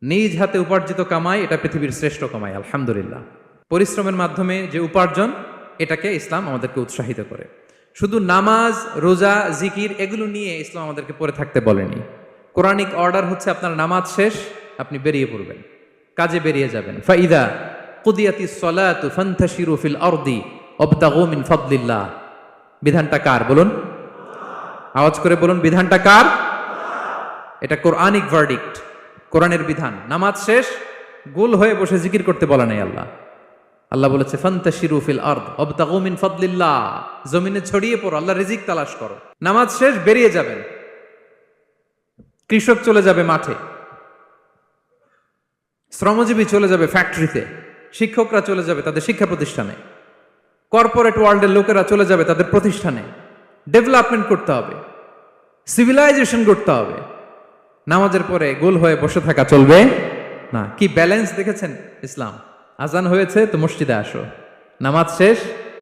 নিজ হাতে উপার্জিত কামাই এটা পৃথিবীর শ্রেষ্ঠ কামাই, আলহামদুলিল্লাহ। পরিশ্রমের মাধ্যমে যে উপার্জন, এটাকে ইসলাম আমাদেরকে উৎসাহিত করে। শুধু নামাজ, রোজা, জিকির এগুলো নিয়ে ইসলাম আমাদেরকে পড়ে থাকতে বলেনি। কোরআনিক অর্ডার হচ্ছে আপনার নামাজ শেষ, আপনি বেরিয়ে পড়বেন, কাজে বেরিয়ে যাবেন। ফাইদা কুদিয়াতিস সালাতু ফান্তাশিরু ফিল আরদি ওয়াবতাগু মিন ফাদলিল্লাহ। বিধানটা কার বলুন? আওয়াজ করে বলুন, বিধানটা কার? এটা কোরআনিক ভার্ডিক্ট, কোরআনের বিধান। নামাজ শেষ, গোল হয়ে বসে জিকির করতে বলা নাই আল্লাহ। আল্লাহ বলেছে ফান্তাশিরু ফিল আরদ ওয়াবতাগু মিন ফাদলিল্লাহ, জমিনে ছড়িয়ে পড়ো, আল্লাহ রিজিক তালাশ করো। নামাজ শেষ, বেরিয়ে যাবেন। কৃষক চলে যাবে মাঠে, শ্রমজীবী চলে যাবে ফ্যাক্টরিতে, শিক্ষকরা চলে যাবে তাদের শিক্ষা প্রতিষ্ঠানে, কর্পোরেট ওয়ার্ল্ডের লোকেরা চলে যাবে তাদের প্রতিষ্ঠানে। ডেভেলপমেন্ট করতে হবে, সিভিলাইজেশন করতে হবে। নামাজের পরে গোল হয়ে বসে থাকা চলবে না। কি ব্যালেন্স দেখেছেন ইসলাম? আজান হয়েছে তো মসজিদে আসো, নামাজ শেষ